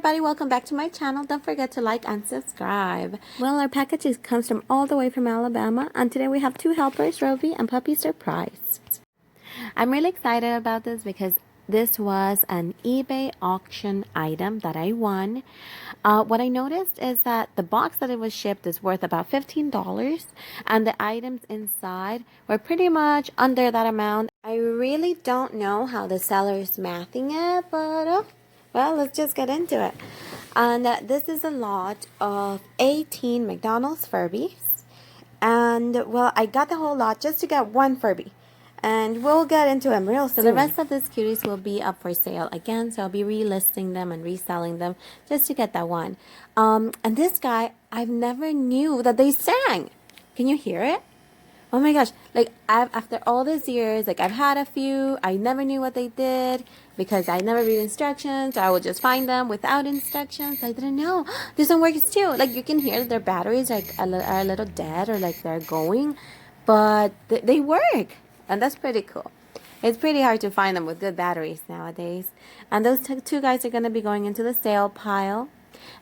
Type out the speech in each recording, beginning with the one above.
everybody, welcome back to my channel. Don't forget to like and subscribe. Well, our package comes from all the way from Alabama, and today we have two helpers, Roby and Puppy Surprise. I'm really excited about this because this was an eBay auction item that I won. What I noticed is that the box that it was shipped is worth about $15, and the items inside were pretty much under that amount. I really don't know how the seller is mathing it, but well, let's just get into it. And this is a lot of 18 McDonald's Furbies. And, well, I got the whole lot just to get one Furby. And we'll get into them real soon. So the rest of these cuties will be up for sale again. So I'll be relisting them and reselling them just to get that one. And this guy, I've never knew that they sang. Can you hear it? Oh my gosh, like after all these years, like I've had a few, I never knew what they did because I never read instructions. I would just find them without instructions. I didn't know. This one works too. Like you can hear that their batteries are a little dead or like they're going, but they work. And that's pretty cool. It's pretty hard to find them with good batteries nowadays. And those two guys are going to be going into the sale pile.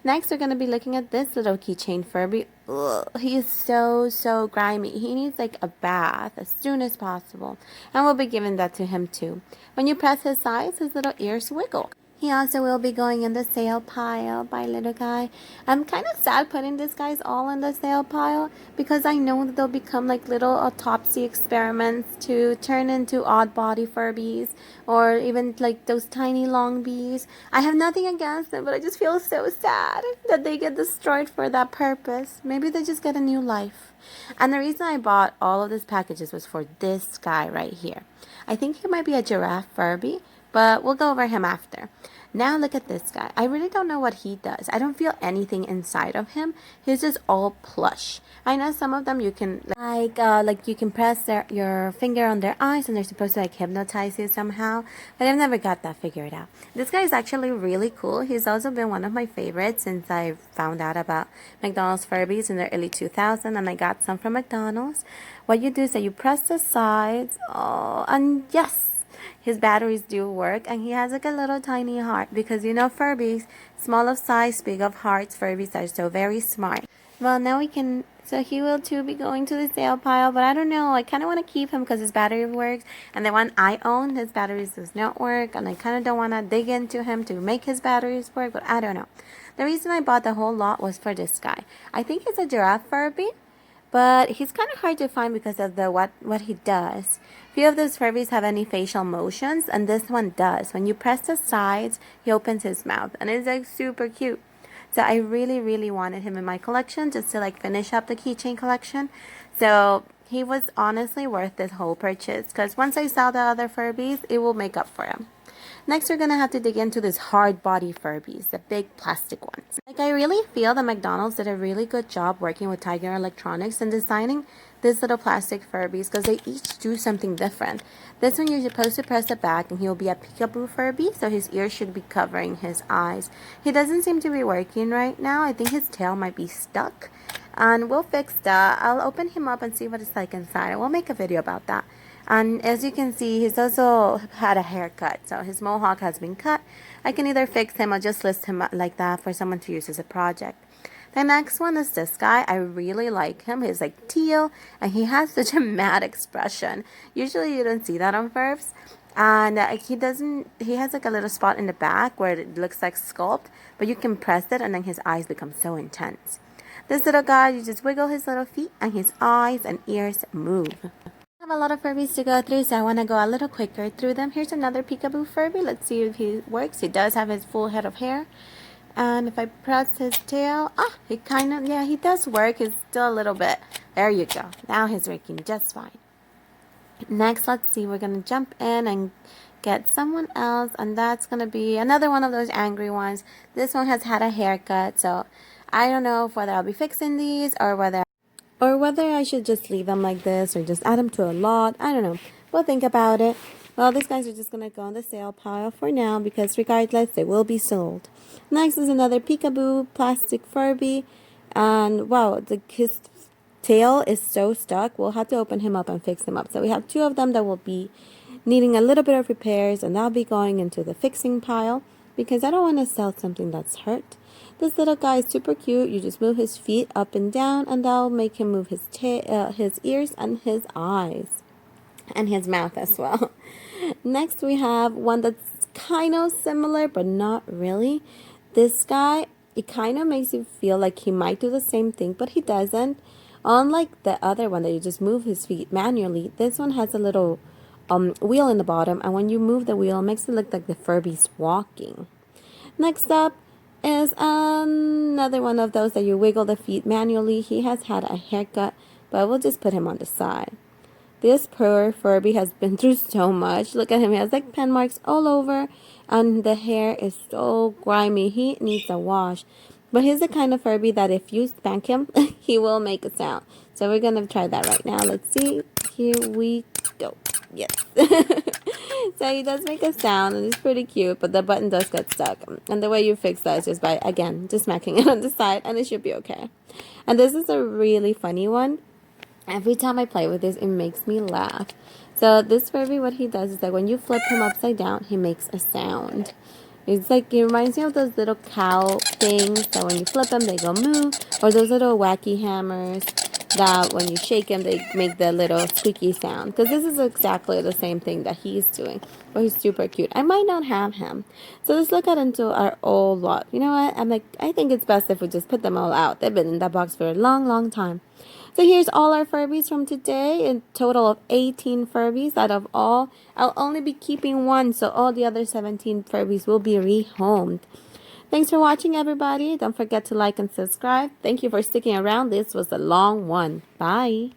Next, we're going to be looking at this little Keychain Furby. Ugh, he is so grimy. He needs like a bath as soon as possible. And we'll be giving that to him too. When you press his sides, his little ears wiggle. He also will be going in the sale pile by little guy. I'm kind of sad putting these guys all in the sale pile because I know that they'll become like little autopsy experiments to turn into odd body Furbies or even like those tiny long bees. I have nothing against them, but I just feel so sad that they get destroyed for that purpose. Maybe they just get a new life. And the reason I bought all of these packages was for this guy right here. I think he might be a Giraffe Furby, but we'll go over him after. Now look at this guy. I really don't know what he does. I don't feel anything inside of him. He's just all plush. I know some of them you can like you can press your finger on their eyes and they're supposed to like hypnotize you somehow, but I've never got that figured out. This guy is actually really cool. He's also been one of my favorites since I found out about McDonald's Furbies in the early 2000s, and I got some from McDonald's. What you do is that you press the sides, and yes, his batteries do work, and he has like a little tiny heart because you know Furbies, small of size, big of hearts. Furbies are so very smart. Well, now we can, so he will too be going to the sale pile, but I don't know, I kind of want to keep him because his battery works, and the one I own, his batteries does not work, and I kind of don't want to dig into him to make his batteries work, but I don't know. The reason I bought the whole lot was for this guy. I think he's a Giraffe Furby, but he's kind of hard to find because of the what he does. Few of those Furbies have any facial motions, and this one does. When you press the sides, he opens his mouth, and it's like super cute. So I really wanted him in my collection just to like finish up the keychain collection. So he was honestly worth this whole purchase because once I sell the other Furbies, it will make up for him. Next, we're going to have to dig into these hard body Furbies, the big plastic ones. Like, I really feel that McDonald's did a really good job working with Tiger Electronics and designing these little plastic Furbies because they each do something different. This one, you're supposed to press the back and he'll be a Peekaboo Furby, so his ears should be covering his eyes. He doesn't seem to be working right now. I think his tail might be stuck. And we'll fix that. I'll open him up and see what it's like inside. I will make a video about that. And as you can see, he's also had a haircut, so his mohawk has been cut. I can either fix him or just list him like that for someone to use as a project. The next one is this guy. I really like him. He's like teal, and he has such a mad expression. Usually you don't see that on Furfs. And he has like a little spot in the back where it looks like sculpt, but you can press it and then his eyes become so intense. This little guy, you just wiggle his little feet and his eyes and ears move. I have a lot of Furbies to go through, so I want to go a little quicker through them. Here's another Peekaboo Furby. Let's see if he works. He does have his full head of hair. And if I press his tail, he kind of, yeah, he does work. He's still a little bit. There you go. Now he's working just fine. Next, let's see. We're going to jump in and get someone else, and that's going to be another one of those angry ones. This one has had a haircut, so I don't know whether I'll be fixing these or whether I should just leave them like this or just add them to a lot. I don't know. We'll think about it. Well, these guys are just going to go on the sale pile for now because regardless, they will be sold. Next is another Peekaboo plastic Furby. And wow, his tail is so stuck. We'll have to open him up and fix him up. So we have two of them that will be needing a little bit of repairs, and that'll be going into the fixing pile. because I don't want to sell something that's hurt. This little guy is super cute. You just move his feet up and down, and that'll make him move his ears and his eyes. And his mouth as well. Next, we have one that's kind of similar, but not really. This guy, it kind of makes you feel like he might do the same thing, but he doesn't. Unlike the other one that you just move his feet manually, this one has a little wheel in the bottom, and when you move the wheel, it makes it look like the Furby's walking. Next up is another one of those that you wiggle the feet manually. He has had a haircut, but we'll just put him on the side. This poor Furby has been through so much. Look at him. He has like pen marks all over. And the hair is so grimy. He needs a wash. But he's the kind of Furby that if you spank him, he will make a sound. So we're going to try that right now. Let's see. Here we go. Yes. So he does make a sound. And it's pretty cute. But the button does get stuck. And the way you fix that is just by, again, just smacking it on the side. And it should be okay. And this is a really funny one. Every time I play with this, it makes me laugh. So this Furby, what he does is that when you flip him upside down, he makes a sound. It's like, it reminds me of those little cow things that when you flip them, they go moo. Or those little wacky hammers that when you shake them, they make the little squeaky sound. Because this is exactly the same thing that he's doing. But he's super cute. I might not have him. So let's look into our old lot. You know what? I think it's best if we just put them all out. They've been in that box for a long, long time. So here's all our Furbies from today. A total of 18 Furbies. Out of all, I'll only be keeping one. So all the other 17 Furbies will be rehomed. Thanks for watching, everybody. Don't forget to like and subscribe. Thank you for sticking around. This was a long one. Bye.